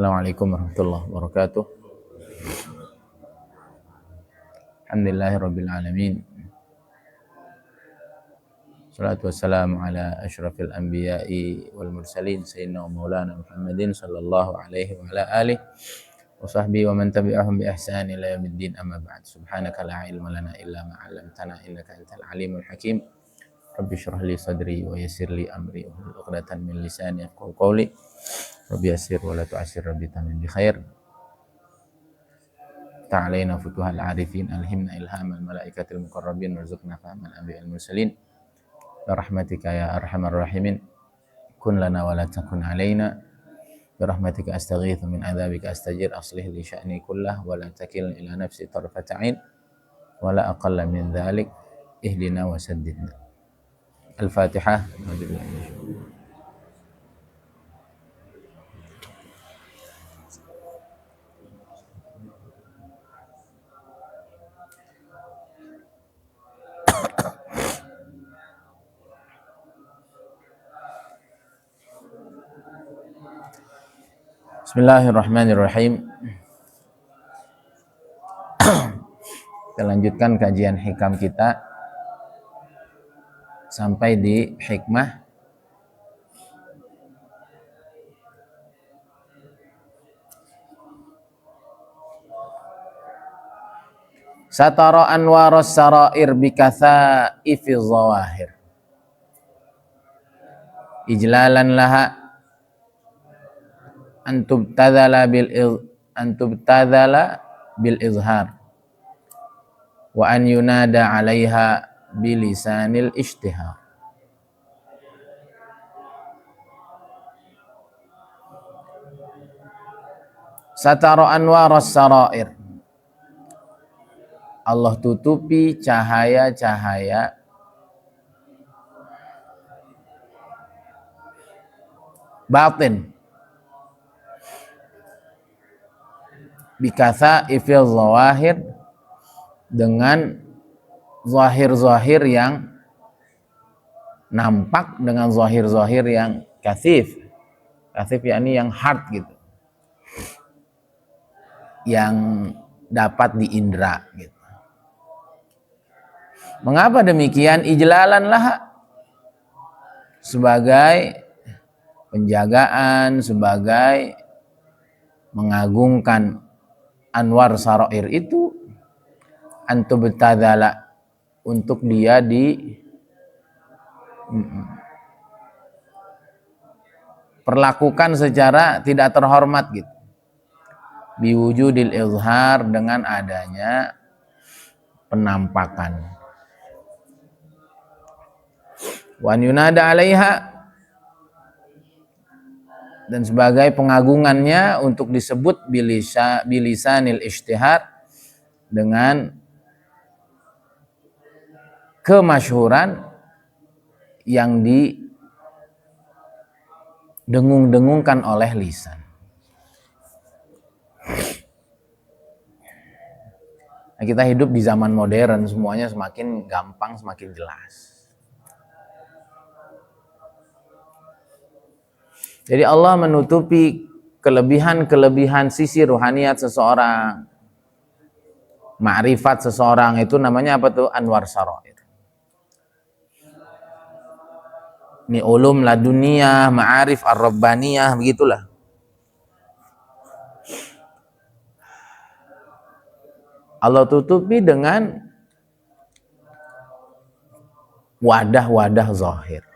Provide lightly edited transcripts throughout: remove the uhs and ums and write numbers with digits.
Assalamualaikum warahmatullahi wabarakatuh. Alhamdulillahirabbil alamin. Salatu wassalamu ala asyrafil anbiya'i wal mursalin sayyidina wa maulana Muhammadin sallallahu alaihi wa ala alihi wa sahbihi wa man tabi'ahum bi ihsan ila yaumiddin, amma ba'd. Subhanaka la ilma lana illa ma 'allamtana innaka antal alimul hakim. Rabbi shrah li sadri wa yassir li amri wahlul 'uqdatam min lisani yafqahu qawli. Rabbi yassir wa la tu'assir, Rabbi tamim bi khair. Ta'alaina futuhal arifin, alhimna ilhamal malaikatil muqarrabin, warzuqna fahmal anbiya'il mursalin. Birahmatika ya arhamar rahimin. Kun lana wa la takun alaina. Birahmatika astaghithu min adzabika astajir. Aslih li sya'ni kullah wa la takilni ila nafsi tarfata 'ain wa la aqalla min dzalik. Ihdina wa saddidna. Al-Fatihah. Bismillahirrahmanirrahim. Kita lanjutkan kajian hikam kita sampai di hikmah Satara anwaras sarair bikatha'ifi zawahir ijlalan laha antubtadhala bil izhar wa an yunada 'alaiha bilisanil ishtihar. Satara anwaras sarair, Allah tutupi cahaya-cahaya batin bikathaifil zawahir, dengan zahir-zahir yang nampak, dengan zahir-zahir yang kathif. Kathif yakni yang hard gitu, yang dapat diindra gitu. Mengapa demikian? Ijlalan laha, sebagai penjagaan, sebagai mengagungkan anwar sarair itu, antubtadzala, untuk dia perlakukan secara tidak terhormat gitu. Biwujudil izhar, dengan adanya penampakan. Wan yunada 'alaiha, dan sebagai pengagungannya untuk disebut bilisanil ishtihar, dengan kemasyhuran yang didengung-dengungkan oleh lisan. Nah, kita hidup di zaman modern, semuanya semakin gampang, semakin jelas. Jadi Allah menutupi kelebihan-kelebihan sisi ruhaniyat seseorang, ma'rifat seseorang, itu namanya apa tuh? Anwar sarair. Ini ulum laduniyah, ma'arif ar-rabbaniyah, begitulah. Allah tutupi dengan wadah-wadah zahir.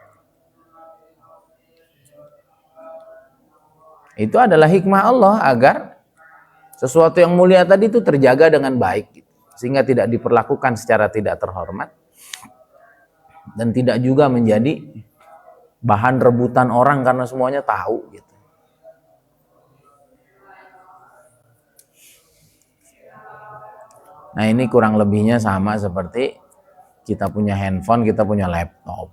Itu adalah hikmah Allah agar sesuatu yang mulia tadi itu terjaga dengan baik gitu, sehingga tidak diperlakukan secara tidak terhormat dan tidak juga menjadi bahan rebutan orang karena semuanya tahu gitu. Nah, ini kurang lebihnya sama seperti kita punya handphone, kita punya laptop.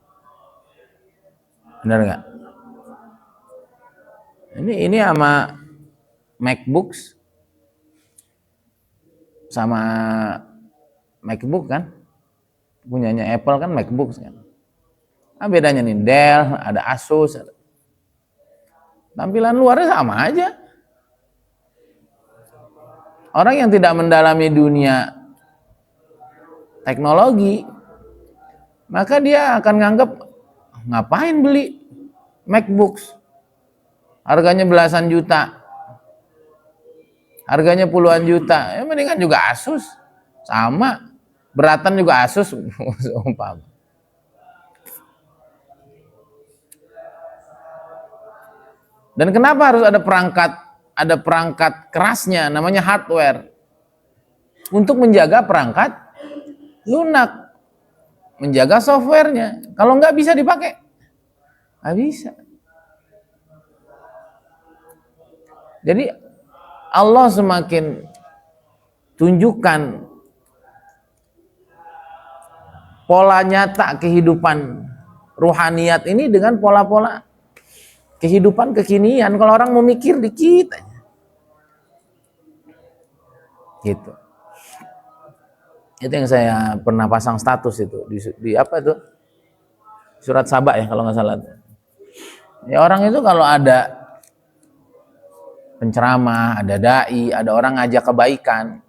Benar nggak? Ini sama MacBooks, sama MacBook kan, punyanya Apple kan MacBooks kan. Nah, bedanya nih Dell, ada Asus, tampilan luarnya sama aja. Orang yang tidak mendalami dunia teknologi, maka dia akan nganggap ngapain beli MacBooks, harganya belasan juta, harganya puluhan juta, ya mendingan juga Asus, sama, beratan juga Asus. Dan kenapa harus ada perangkat kerasnya, namanya hardware, untuk menjaga perangkat lunak, menjaga softwarenya. Kalau nggak bisa dipakai, nggak bisa. Jadi Allah semakin tunjukkan pola nyata kehidupan ruhaniyat ini dengan pola-pola kehidupan kekinian. Kalau orang mau mikir dikit aja, gitu. Itu yang saya pernah pasang status itu di apa itu, surat Saba ya kalau nggak salah. Ya orang itu kalau ada penceramah, ada dai, ada orang ngajak kebaikan,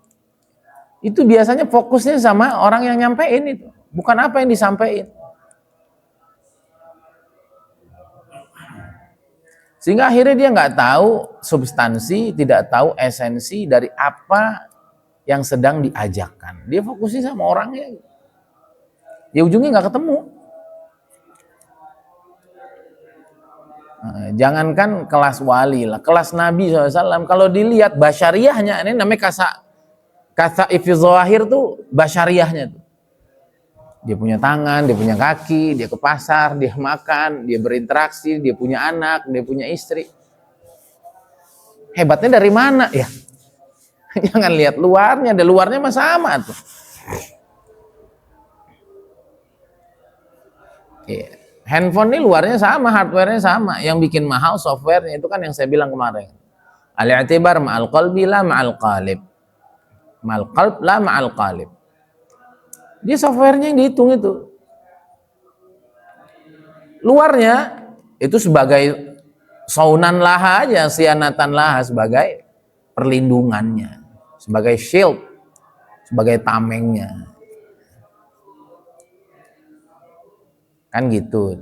itu biasanya fokusnya sama orang yang nyampein itu, bukan apa yang disampaikan. Sehingga akhirnya dia nggak tahu substansi, tidak tahu esensi dari apa yang sedang diajarkan. Dia fokusnya sama orangnya, ya ujungnya nggak ketemu. Jangankan kelas wali lah, kelas Nabi SAW, kalau dilihat basyariahnya, ini namanya kasa ifizawahir tuh basyariahnya tuh. Dia punya tangan, dia punya kaki, dia ke pasar, dia makan, dia berinteraksi, dia punya anak, dia punya istri. Hebatnya dari mana ya? Jangan lihat luarnya, ada luarnya mah sama tuh. Yeah. Handphone ini luarnya sama, hardwarenya sama. Yang bikin mahal softwarenya, itu kan yang saya bilang kemarin. Al-i'tibar ma'al qalbi la ma'al qalib. Ma'al qalb la ma'al qalib. Dia softwarenya yang dihitung itu. Luarnya itu sebagai saunan laha aja, sianatan laha, sebagai perlindungannya, sebagai shield, sebagai tamengnya. Kan gitu.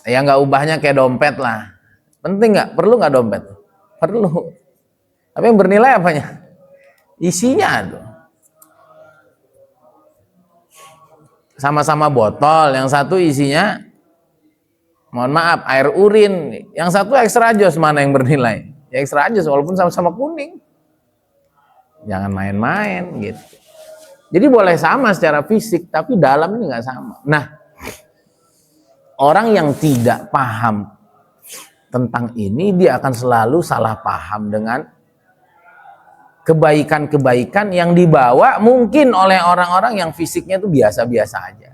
Ya nggak ubahnya kayak dompet lah. Penting nggak? Perlu nggak dompet? Perlu. Tapi yang bernilai apanya? Isinya tuh. Sama-sama botol, yang satu isinya, mohon maaf, air urin, yang satu extra jos, mana yang bernilai? Ya extra jos, walaupun sama-sama kuning. Jangan main-main gitu. Jadi boleh sama secara fisik, tapi dalam ini nggak sama. Nah, orang yang tidak paham tentang ini, dia akan selalu salah paham dengan kebaikan-kebaikan yang dibawa mungkin oleh orang-orang yang fisiknya itu biasa-biasa aja.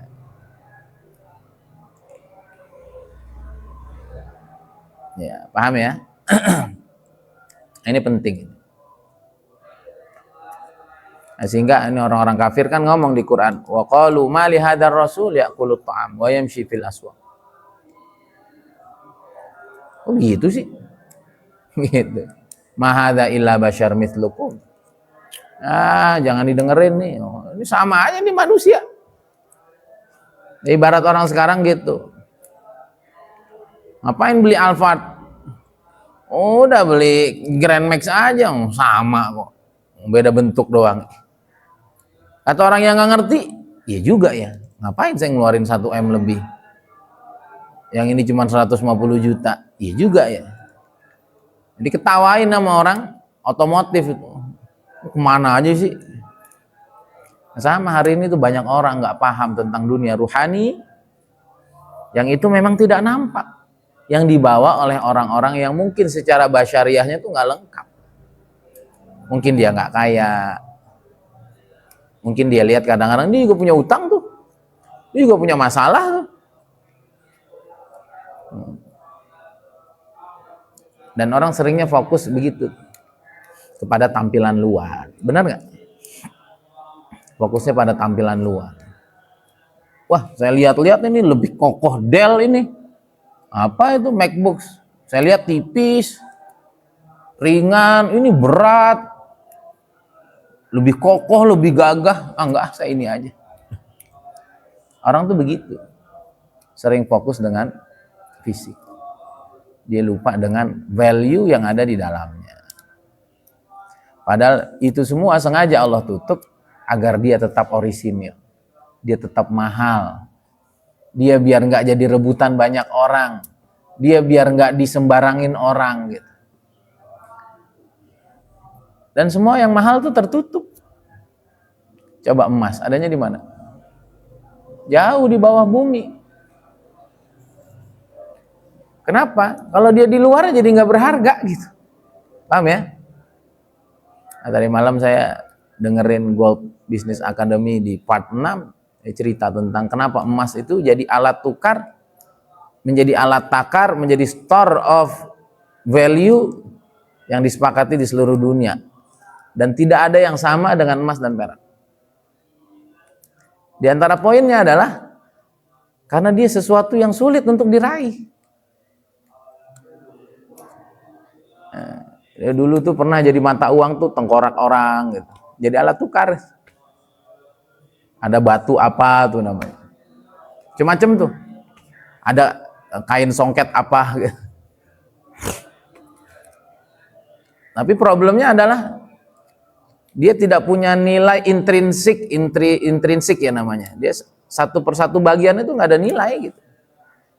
Ya, paham ya? Ini penting. Nah, sehingga ini orang-orang kafir kan ngomong di Quran, wa qalu ma li hadzal rasul ya'kulu ta'am wa yamshi fil aswaq. Oh gitu sih. Gitu. Ma hadza illa basyar mithlukum. Jangan didengerin nih. Oh, ini sama aja nih manusia. Ibarat orang sekarang gitu. Ngapain beli Alphard? Udah beli Grand Max aja, sama kok. Beda bentuk doang. Atau orang yang nggak ngerti, ya juga ya. Ngapain saya ngeluarin 1 M lebih? Yang ini cuma 150 juta. Ya juga ya. Jadi ketawain sama orang otomotif itu. Kemana aja sih? Sama hari ini tuh banyak orang nggak paham tentang dunia ruhani, yang itu memang tidak nampak, yang dibawa oleh orang-orang yang mungkin secara basyariahnya tuh nggak lengkap. Mungkin dia nggak kaya, mungkin dia lihat kadang-kadang dia juga punya utang tuh, dia juga punya masalah tuh. Dan orang seringnya fokus begitu kepada tampilan luar, benar nggak? Fokusnya pada tampilan luar. Wah, saya lihat-lihat ini lebih kokoh Dell ini. Apa itu MacBook? Saya lihat tipis, ringan, ini berat, lebih kokoh, lebih gagah. Enggak, saya ini aja. Orang tuh begitu, sering fokus dengan fisik, dia lupa dengan value yang ada di dalamnya. Padahal itu semua sengaja Allah tutup agar dia tetap orisinil, dia tetap mahal, dia biar nggak jadi rebutan banyak orang, dia biar nggak disembarangin orang gitu. Dan semua yang mahal tuh tertutup. Coba emas, adanya di mana? Jauh di bawah bumi. Kenapa? Kalau dia di luar jadi nggak berharga gitu. Paham ya? Nah, tadi malam saya dengerin Gold Business Academy di part 6, cerita tentang kenapa emas itu jadi alat tukar, menjadi alat takar, menjadi store of value yang disepakati di seluruh dunia. Dan tidak ada yang sama dengan emas dan perak. Di antara poinnya adalah karena dia sesuatu yang sulit untuk diraih. Dulu tuh pernah jadi mata uang tuh tengkorak orang gitu. Jadi alat tukar. Ada batu apa tuh namanya. Macam-macam tuh. Ada kain songket apa gitu. Tapi problemnya adalah dia tidak punya nilai intrinsik ya namanya. Dia satu persatu bagian itu nggak ada nilai gitu.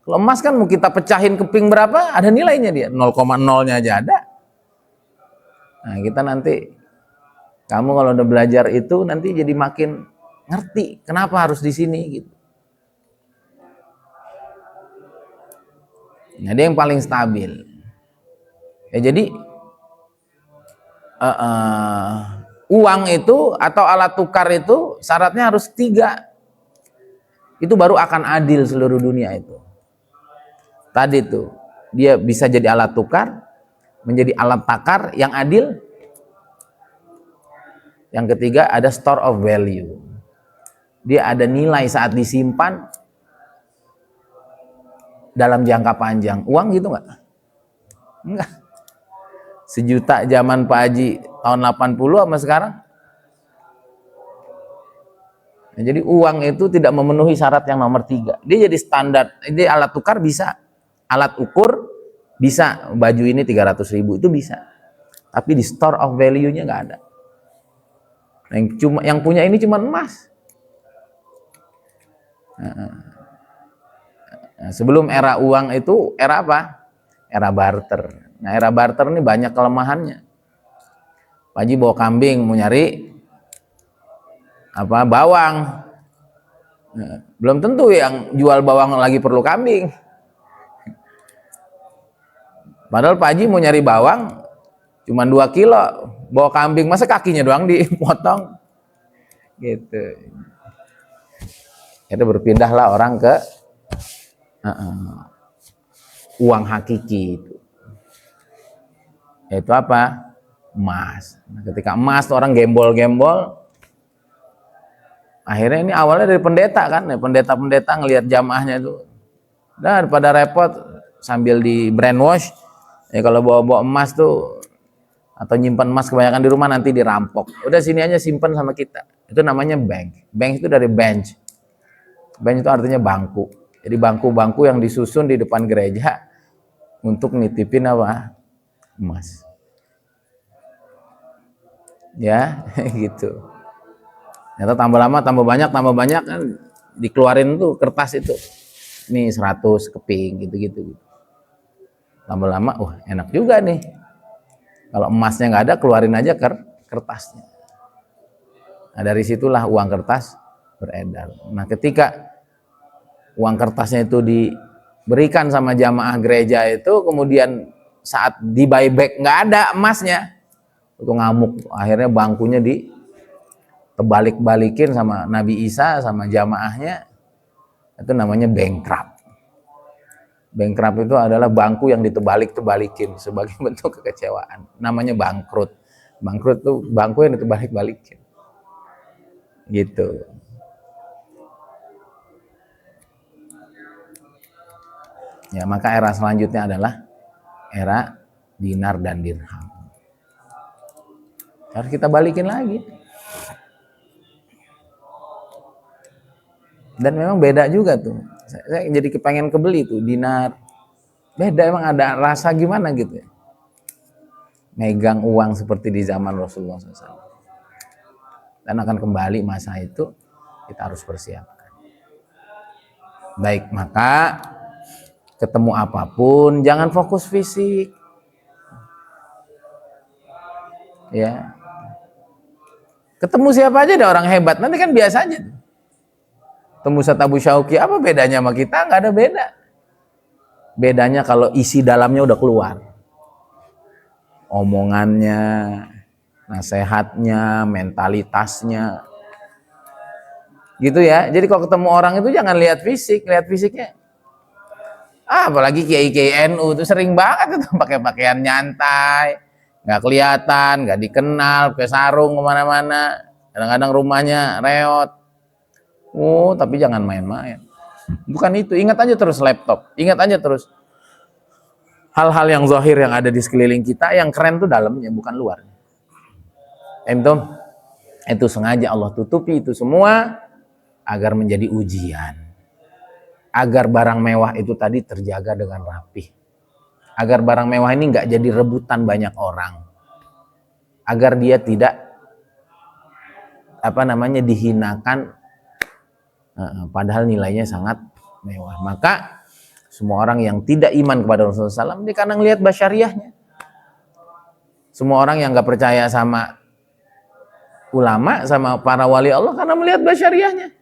Kalau emas kan mau kita pecahin keping berapa, ada nilainya dia. 0,0-nya aja ada. Nah, kita nanti, kamu kalau udah belajar itu nanti jadi makin ngerti kenapa harus di sini gitu. Nah, dia yang paling stabil. Ya jadi uang itu atau alat tukar itu syaratnya harus 3. Itu baru akan adil seluruh dunia itu. Tadi tuh, dia bisa jadi alat tukar, menjadi alat takar yang adil. Yang ketiga ada store of value. Dia ada nilai saat disimpan dalam jangka panjang. Uang gitu nggak? Enggak. 1 juta zaman Pak Haji tahun 80 sama sekarang. Nah, jadi uang itu tidak memenuhi syarat yang nomor 3. Dia jadi standar. Dia alat tukar bisa, alat ukur bisa. Baju ini 300.000 itu bisa. Tapi di store of value-nya nggak ada. Yang punya ini cuma emas. Nah, sebelum era uang itu era apa? Era barter. Nah, era barter ini banyak kelemahannya. Pak Haji bawa kambing mau nyari bawang. Nah, belum tentu yang jual bawang lagi perlu kambing. Padahal Pak Haji mau nyari bawang cuma 2 kilo, bawa kambing, masa kakinya doang dipotong gitu. Itu berpindahlah orang ke uang hakiki itu. Yaitu apa? Emas. Nah, ketika emas orang gembol-gembol, akhirnya ini awalnya dari pendeta kan, pendeta-pendeta ngelihat jamaahnya itu, daripada repot sambil di brainwash, kalau bawa-bawa emas tuh atau nyimpan emas kebanyakan di rumah nanti dirampok. Udah sini aja simpan sama kita. Itu namanya bank. Bank itu dari bench. Bench itu artinya bangku. Jadi bangku-bangku yang disusun di depan gereja untuk nitipin apa? Emas. Ya, gitu. Ternyata tambah lama tambah banyak kan dikeluarin tuh kertas itu. Nih 100 keping gitu-gitu. Lama-lama enak juga nih. Kalau emasnya nggak ada, keluarin aja kertasnya. Nah, dari situlah uang kertas beredar. Nah, ketika uang kertasnya itu diberikan sama jamaah gereja itu, kemudian saat di buyback nggak ada emasnya, itu ngamuk. Akhirnya bangkunya terbalik-balikin sama Nabi Isa sama jamaahnya. Itu namanya bankrupt. Bankrupt itu adalah bangku yang ditebalik-tebalikin sebagai bentuk kekecewaan. Namanya bangkrut. Bangkrut itu bangku yang ditebalik-balikin. Gitu. Ya, maka era selanjutnya adalah era dinar dan dirham. Harus kita balikin lagi. Dan memang beda juga tuh. Saya jadi kepengen kebeli tuh dinar. Beda, emang ada rasa gimana gitu ya. Megang uang seperti di zaman Rasulullah SAW. Dan akan kembali masa itu, kita harus persiapkan. Baik, maka ketemu apapun jangan fokus fisik. Ya. Ketemu siapa aja ada orang hebat, nanti kan biasa aja. Ketemu Ustaz Abu Syauqi, apa bedanya sama kita? Nggak ada beda. Bedanya kalau isi dalamnya udah keluar. Omongannya, nasihatnya, mentalitasnya. Gitu ya. Jadi kalau ketemu orang itu jangan lihat fisik, lihat fisiknya. Apalagi kiai-kiai NU itu sering banget itu pakai pakaian nyantai, nggak kelihatan, nggak dikenal, pakai sarung kemana-mana. Kadang-kadang rumahnya reot. Tapi jangan main-main. Bukan itu, ingat aja terus laptop, ingat aja terus hal-hal yang zahir yang ada di sekeliling kita, yang keren tuh dalamnya, bukan luarnya. Itu sengaja Allah tutupi itu semua agar menjadi ujian, agar barang mewah itu tadi terjaga dengan rapi, agar barang mewah ini nggak jadi rebutan banyak orang, agar dia tidak dihinakan, padahal nilainya sangat mewah. Maka semua orang yang tidak iman kepada Rasulullah SAW, dia kadang lihat basyariahnya. Semua orang yang nggak percaya sama ulama, sama para wali Allah, karena melihat basyariahnya.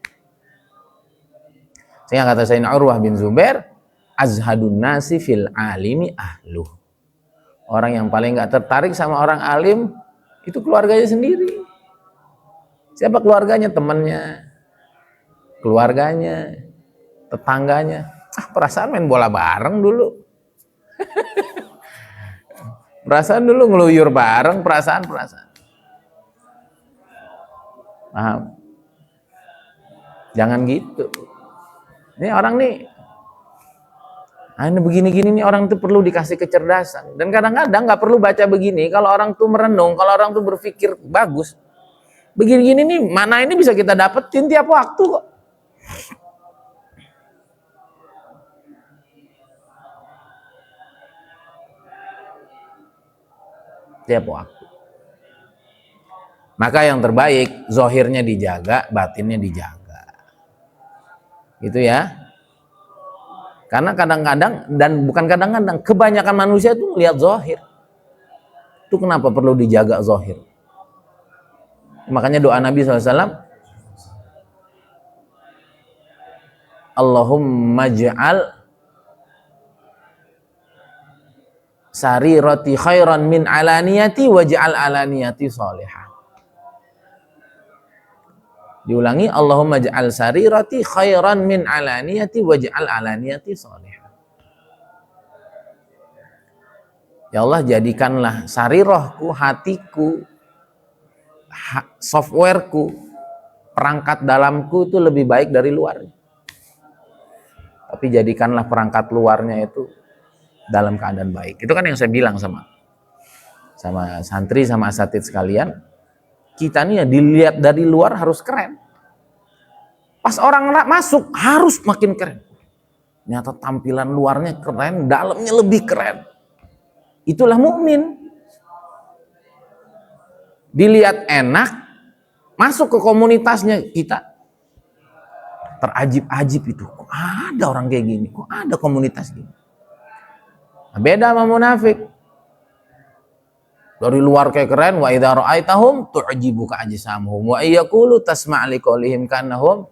Sehingga kata Sayyidina Urwah bin Zubair, azhadun nasi fil alimi ahluh. Orang yang paling nggak tertarik sama orang alim itu keluarganya sendiri. Siapa keluarganya? Temannya, keluarganya, tetangganya. Perasaan main bola bareng dulu. Perasaan dulu ngeluyur bareng, perasaan. Paham? Jangan gitu. Ini orang nih, ini begini-gini nih, orang tuh perlu dikasih kecerdasan. Dan kadang-kadang nggak perlu baca begini. Kalau orang tuh merenung, kalau orang tuh berpikir bagus, begini-gini nih, mana ini bisa kita dapetin tiap waktu kok. Tiap waktu. Maka yang terbaik, zahirnya dijaga, batinnya dijaga. Gitu ya. Karena kadang-kadang, dan bukan kadang-kadang, kebanyakan manusia itu melihat zahir. Itu kenapa perlu dijaga zahir. Makanya doa Nabi SAW, Allahumma ja'al sarirati khairan min alaniyati waj'al alaniyati salihah. Diulangi, Allahumma ja'al sarirati khairan min alaniyati waj'al alaniyati salihah. Ya Allah, jadikanlah sarirahku, hatiku, softwareku, perangkat dalamku itu lebih baik dari luarnya. Tapi jadikanlah perangkat luarnya itu dalam keadaan baik. Itu kan yang saya bilang sama santri, sama asatidz sekalian. Kita nih ya dilihat dari luar harus keren. Pas orang masuk harus makin keren. Ternyata tampilan luarnya keren, dalamnya lebih keren. Itulah mukmin. Dilihat enak, masuk ke komunitasnya kita terajib-ajib itu. Kok ada orang kayak gini? Kok ada komunitas gini? Nah, beda sama munafik. Dari luar kayak keren, wa idza ra'aitahum tu'jibuka ajsamuhum wa yaqulu tasma' liqaulihim kannahum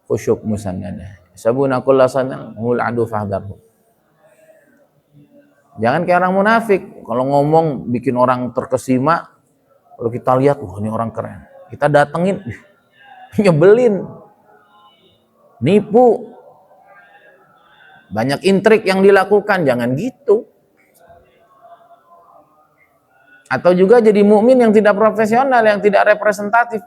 khusyuk musannada. Sabuna kullasan hul adu fahdharhum. Jangan kayak orang munafik. Kalau ngomong bikin orang terkesima, kalau kita lihat, wah ini orang keren. Kita datengin, nyebelin. Nipu. Banyak intrik yang dilakukan, jangan gitu. Atau juga jadi mukmin yang tidak profesional, yang tidak representatif.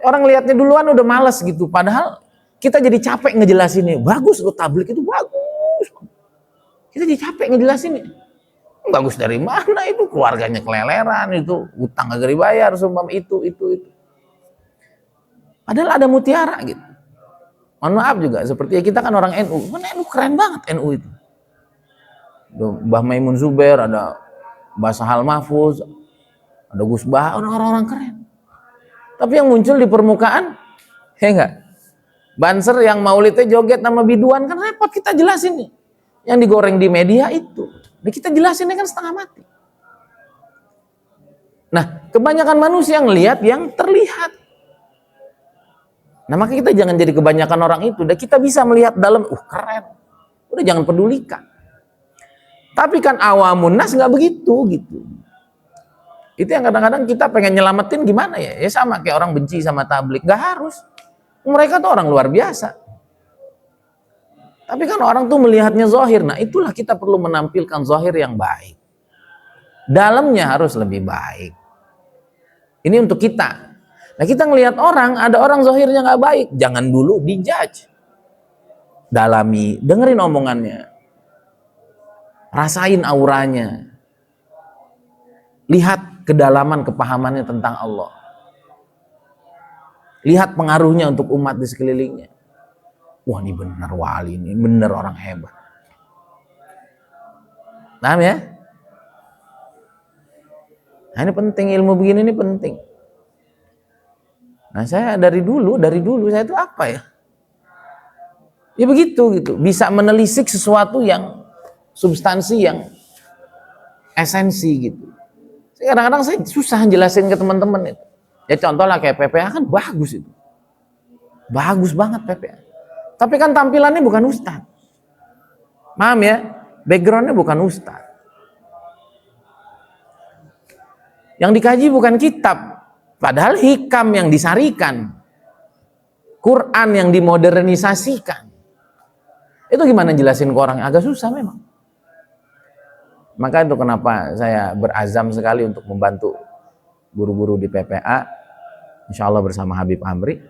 Orang lihatnya duluan udah males gitu. Padahal kita jadi capek ngejelasinnya. Bagus lo tablik itu bagus. Kita jadi capek ngejelasinnya. Bagus dari mana itu, keluarganya keleleran, itu utang gak dibayar, sumpah itu. Padahal ada mutiara gitu. Mohon maaf juga, seperti kita kan orang NU, kan NU keren banget NU itu. Mbah Maimun Zubair, ada Mbah Sahal Mahfuz, ada Gus Bah, orang-orang keren. Tapi yang muncul di permukaan, ya enggak? Banser yang maulidnya joget nama biduan, kan repot kita jelasin nih. Yang digoreng di media itu. Nah, kita jelasinnya kan setengah mati. Nah, kebanyakan manusia yang lihat yang terlihat. Nah, maka kita jangan jadi kebanyakan orang itu. Dan kita bisa melihat dalam, keren. Udah jangan pedulikan. Tapi kan awamun nas nggak begitu gitu. Itu yang kadang-kadang kita pengen nyelamatin gimana ya? Ya sama kayak orang benci sama tablik. Nggak harus. Mereka tuh orang luar biasa. Tapi kan orang tuh melihatnya zahir. Nah, itulah kita perlu menampilkan zahir yang baik. Dalamnya harus lebih baik. Ini untuk kita. Nah, kita ngelihat orang, ada orang zahirnya nggak baik, jangan dulu dijudge. Dalami, dengerin omongannya. Rasain auranya. Lihat kedalaman kepahamannya tentang Allah. Lihat pengaruhnya untuk umat di sekelilingnya. Wah, ini benar wali, ini benar orang hebat. Paham ya? Nah, ini penting, ilmu begini ini penting. Nah, saya dari dulu saya itu apa ya? Ya begitu gitu, bisa menelisik sesuatu yang substansi, yang esensi gitu. Kadang-kadang saya susah jelasin ke teman-teman itu. Ya contoh lah kayak PPA kan bagus itu. Bagus banget PPA. Tapi kan tampilannya bukan ustadz. Paham ya? Backgroundnya bukan ustadz. Yang dikaji bukan kitab. Padahal hikam yang disarikan. Quran yang dimodernisasikan. Itu gimana jelasin ke orang? Agak susah memang. Maka itu kenapa saya berazam sekali untuk membantu guru-guru di PPA. Insya Allah bersama Habib Amri.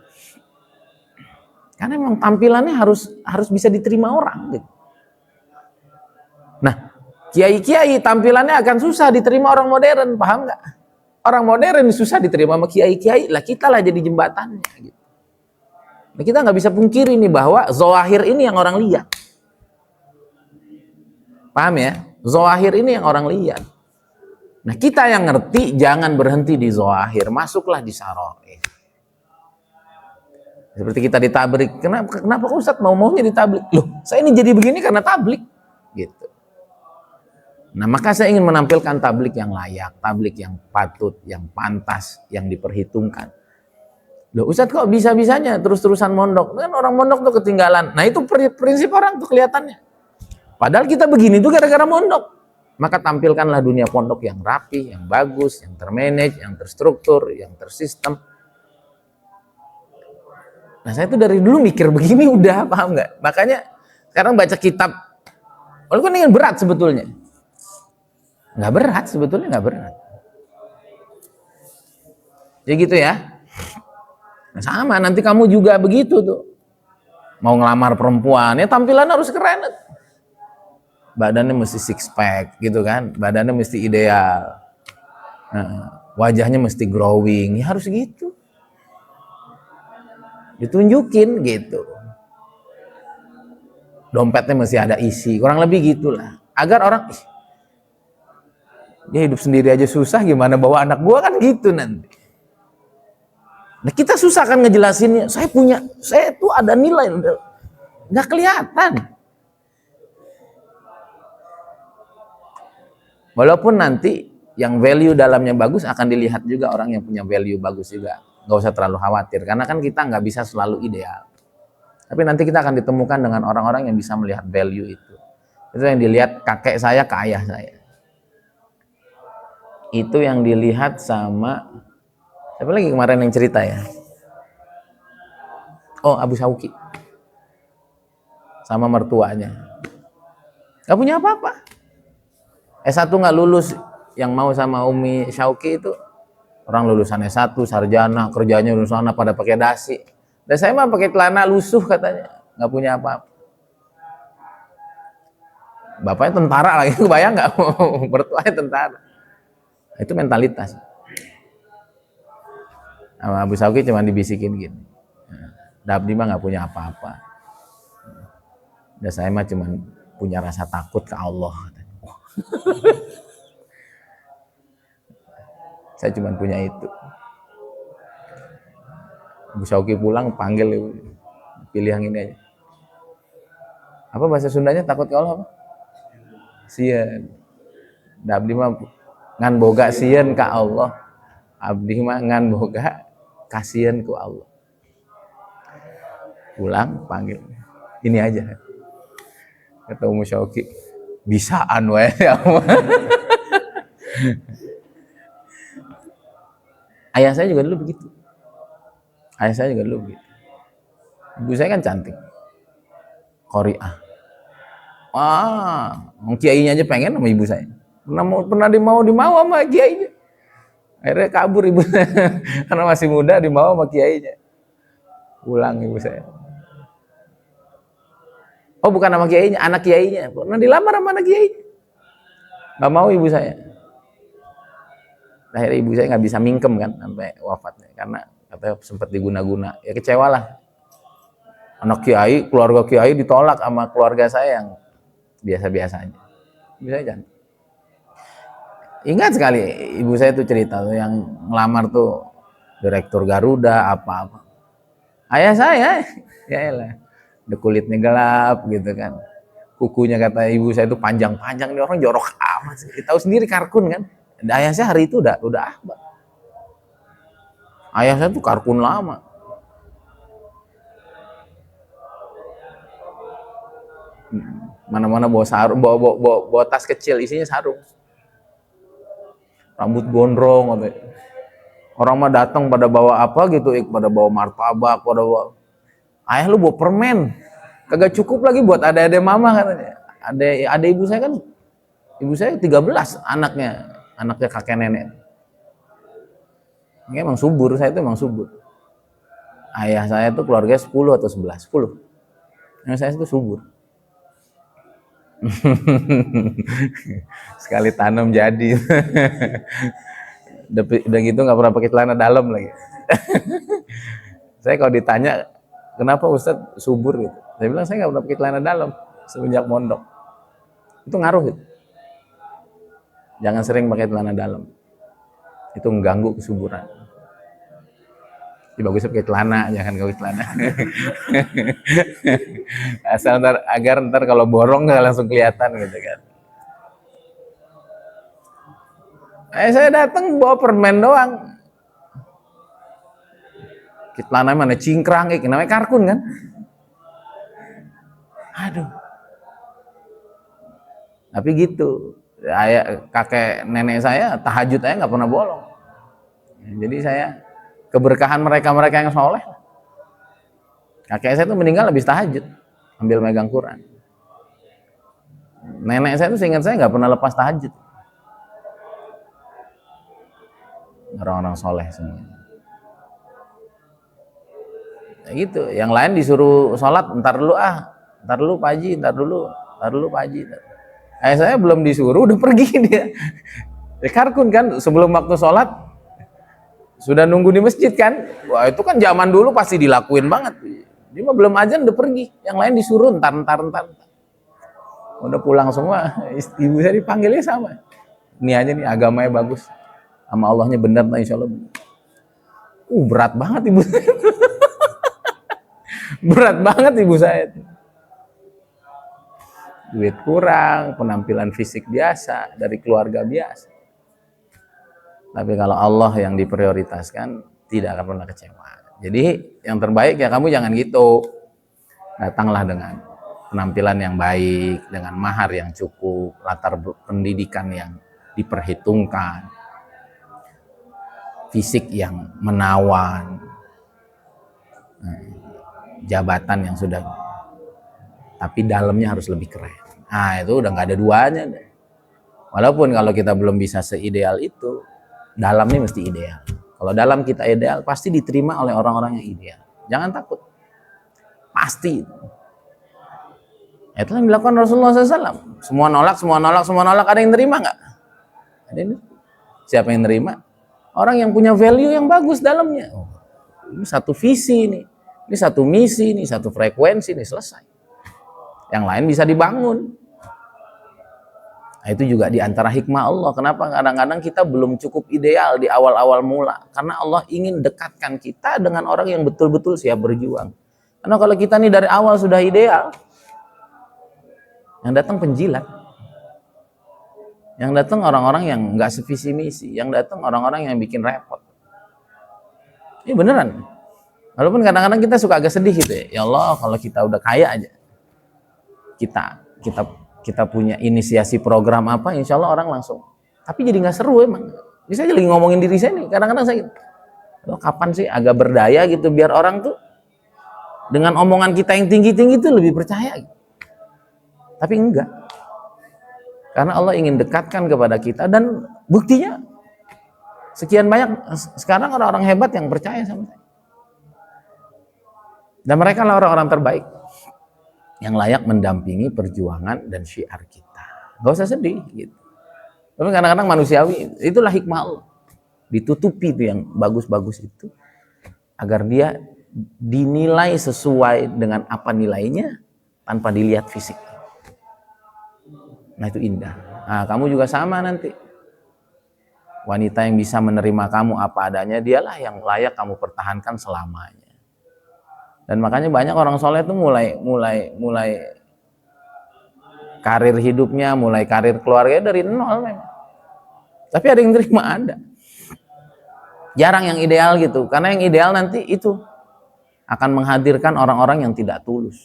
Karena memang tampilannya harus bisa diterima orang gitu. Nah, kiai-kiai tampilannya akan susah diterima orang modern, paham nggak? Orang modern susah diterima sama kiai-kiai, lah kita lah jadi jembatannya gitu. Nah, kita nggak bisa pungkiri nih bahwa zahir ini yang orang lihat. Paham ya? Zahir ini yang orang lihat. Nah, kita yang ngerti jangan berhenti di zahir, masuklah di sarair. Seperti kita di tablik, kenapa Ustadz maunya di tablik? Loh, saya ini jadi begini karena tablik, gitu. Nah, maka saya ingin menampilkan tablik yang layak, tablik yang patut, yang pantas, yang diperhitungkan. Loh, Ustadz kok bisa-bisanya terus-terusan mondok? Kan orang mondok tuh ketinggalan. Nah, itu prinsip orang tuh kelihatannya. Padahal kita begini tuh gara-gara mondok. Maka tampilkanlah dunia pondok yang rapi, yang bagus, yang termanage, yang terstruktur, yang tersistem. Nah, saya tuh dari dulu mikir begini udah, paham nggak? Makanya sekarang baca kitab, walaupun ini berat sebetulnya. Nggak berat, sebetulnya nggak berat. Ya gitu ya. Nah, sama, nanti kamu juga begitu tuh. Mau ngelamar perempuan, ya tampilan harus keren. Badannya mesti six pack gitu kan. Badannya mesti ideal. Nah, wajahnya mesti glowing, ya harus gitu. Ditunjukin gitu. Dompetnya mesti ada isi, kurang lebih gitulah. Agar orang, dia hidup sendiri aja susah, gimana bawa anak gua, kan gitu nanti. Nah, kita susah kan ngejelasinnya. Saya tuh ada nilai, nggak kelihatan. Walaupun nanti yang value dalamnya bagus akan dilihat juga orang yang punya value bagus juga. Nggak usah terlalu khawatir, karena kan kita nggak bisa selalu ideal. Tapi nanti kita akan ditemukan dengan orang-orang yang bisa melihat value itu. Itu yang dilihat kakek saya ke ayah saya. Itu yang dilihat sama, siapa lagi kemarin yang cerita ya? Oh, Abu Syauqi. Sama mertuanya. Gak punya apa-apa. S1 nggak lulus, yang mau sama Umi Syauqi itu orang lulusan S1, sarjana, kerjanya lulusan pada pakai dasi. Dan saya mah pakai celana lusuh katanya, nggak punya apa-apa. Bapaknya tentara lagi, kebayang nggak? Mertuanya tentara. Itu mentalitas. Sama Abu Sauki cuma dibisikin gini, Dabdi mah nggak punya apa-apa. Dan saya mah cuma punya rasa takut ke Allah. Saya cuma punya itu. Abu Sauki pulang panggil, pilih yang ini aja. Apa bahasa Sundanya takut ke Allah apa? Sieun. Dabdi mah ngan boga sieun ka Allah. Abdi mah ngan boga kasieun ku Allah. Pulang panggil. Ini aja. Kata Umu Syauki, bisaan wae. Ayah saya juga dulu begitu. Ayah saya juga dulu begitu. Ibu saya kan cantik. Qori'ah. Kiainya aja pengen sama ibu saya. Pernah dimau sama kiainya. Akhirnya kabur ibu saya. Karena masih muda dimau sama kiainya. Pulang ibu saya. Oh, bukan sama kiainya, anak kiainya. Pernah dilamar sama anak kiainya. Gak mau ibu saya. Akhirnya ibu saya nggak bisa mingkem kan sampai wafatnya karena katanya sempat diguna-guna. Ya kecewa lah. Anak kiai, keluarga kiai ditolak sama keluarga saya yang biasa-biasa aja. Ibu saya jangan. Ingat sekali ibu saya tuh cerita tuh yang ngelamar tuh direktur Garuda apa-apa. Ayah saya, ya elah, udah kulitnya gelap gitu kan. Kukunya kata ibu saya tuh panjang-panjang, nih orang jorok amat sih. Tahu sendiri karkun kan. Ayah saya hari itu udah ahbab. Ayah saya tuh karkun lama. Mana-mana bawa sarung, bawa tas kecil isinya sarung. Rambut gondrong katanya. Orang mah datang pada bawa apa gitu, pada bawa martabak, pada bawa. Ayah lu bawa permen. Kagak cukup lagi buat ada mama katanya. Ada ibu saya kan, ibu saya 13 anaknya kakek nenek. Ini emang subur, saya itu emang subur. Ayah saya itu keluarga 10 atau 11, 10. Yang saya itu subur. Sekali tanam jadi. Udah gitu nggak pernah pakai celana dalam lagi. Saya kalau ditanya kenapa Ustadz subur gitu, saya bilang saya nggak pernah pakai celana dalam semenjak mondok. Itu ngaruh gitu. Jangan sering pakai celana dalam. Itu mengganggu kesuburan. Bagusnya pakai celana, jangan pakai celana. Asal ntar kalau borong nggak langsung kelihatan gitu kan. Saya datang bawa permen doang. Celana mana cingkrang, namanya karkun kan. Aduh. Tapi gitu. Kakek nenek saya tahajud aja nggak pernah bolong. Jadi saya keberkahan mereka yang soleh. Kakek saya tuh meninggal habis tahajud, ambil megang Quran. Nenek saya tuh seingat saya nggak pernah lepas tahajud. Orang-orang soleh semuanya. Ya gitu. Yang lain disuruh sholat, ntar dulu Pak Haji, ntar dulu Pak Haji. Saya belum disuruh udah pergi dia. Ya karkun kan, sebelum waktu sholat sudah nunggu di masjid kan. Wah itu kan zaman dulu pasti dilakuin banget. Dia mah belum azan udah pergi. Yang lain disuruh ntar. Udah pulang semua. Ibu saya dipanggilnya sama. Ini aja nih agamanya bagus. Sama Allahnya benar, nah insya Allah. Berat banget ibu saya. Berat banget ibu saya. Duit kurang, penampilan fisik biasa, dari keluarga biasa. Tapi kalau Allah yang diprioritaskan, tidak akan pernah kecewa. Jadi yang terbaik ya kamu jangan gitu. Datanglah dengan penampilan yang baik, dengan mahar yang cukup, latar pendidikan yang diperhitungkan, fisik yang menawan, jabatan yang sudah, tapi dalamnya harus lebih keren. Nah itu udah nggak ada duanya. Walaupun kalau kita belum bisa seideal itu, dalamnya mesti ideal. Kalau dalam kita ideal, pasti diterima oleh orang-orang yang ideal. Jangan takut, pasti. Itu yang dilakukan Rasulullah SAW. Semua nolak, semua nolak, semua nolak. Ada yang terima nggak? Ada yang siapa yang terima? Orang yang punya value yang bagus dalamnya. Oh, ini satu visi ini satu misi, ini satu frekuensi, ini selesai. Yang lain bisa dibangun. Nah, itu juga diantara hikmah Allah. Kenapa kadang-kadang kita belum cukup ideal di awal-awal mula? Karena Allah ingin dekatkan kita dengan orang yang betul-betul siap berjuang. Karena kalau kita nih dari awal sudah ideal, yang datang penjilat, yang datang orang-orang yang nggak sevisi misi, yang datang orang-orang yang bikin repot. Ini beneran. Walaupun kadang-kadang kita suka agak sedih gitu ya. Ya Allah, kalau kita udah kaya aja, kita punya inisiasi program apa, insya Allah orang langsung. Tapi jadi nggak seru emang. Ini saya lagi ngomongin diri saya nih. Kadang-kadang saya, loh, kapan sih agak berdaya gitu biar orang tuh dengan omongan kita yang tinggi-tinggi tuh lebih percaya. Gitu. Tapi enggak. Karena Allah ingin dekatkan kepada kita dan buktinya sekian banyak sekarang orang-orang hebat yang percaya sama saya. Dan mereka lah orang-orang terbaik yang layak mendampingi perjuangan dan syiar kita. Gak usah sedih gitu. Tapi kadang-kadang manusiawi, itulah hikmah Allah. Ditutupi itu yang bagus-bagus itu agar dia dinilai sesuai dengan apa nilainya tanpa dilihat fisik. Nah itu indah. Nah kamu juga sama nanti. Wanita yang bisa menerima kamu apa adanya, dialah yang layak kamu pertahankan selamanya. Dan makanya banyak orang soleh itu mulai karir hidupnya, mulai karir keluarga dari nol memang. Tapi ada yang terima, ada. Jarang yang ideal gitu, karena yang ideal nanti itu akan menghadirkan orang-orang yang tidak tulus.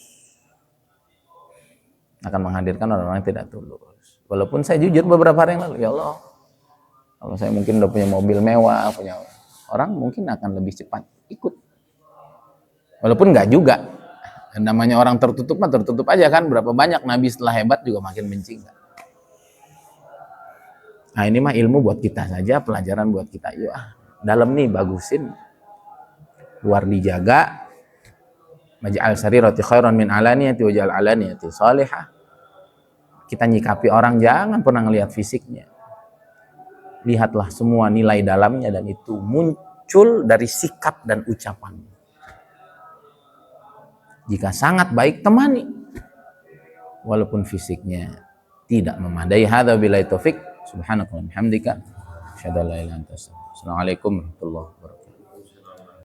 Akan menghadirkan orang-orang yang tidak tulus. Walaupun saya jujur beberapa hari yang lalu, ya Allah, kalau saya mungkin udah punya mobil mewah, punya orang mungkin akan lebih cepat ikut. Walaupun nggak juga. Namanya orang tertutup mah tertutup aja kan. Berapa banyak nabi setelah hebat juga makin benci. Nah ini mah ilmu buat kita saja, pelajaran buat kita. Yuk dalam nih bagusin. Luar dijaga. Maj'al sarirati khairan min alaniyati waj'al alaniyati salihah. Kita nyikapi orang jangan pernah ngelihat fisiknya. Lihatlah semua nilai dalamnya dan itu muncul dari sikap dan ucapan. Jika sangat baik temani. Walaupun fisiknya tidak memadai. Hadza billahi taufik. Subhanakallahumma hamdika asyhadu an la ilaha illa anta astaghfiruka wa atubu ilaik. Assalamualaikum warahmatullahi wabarakatuh.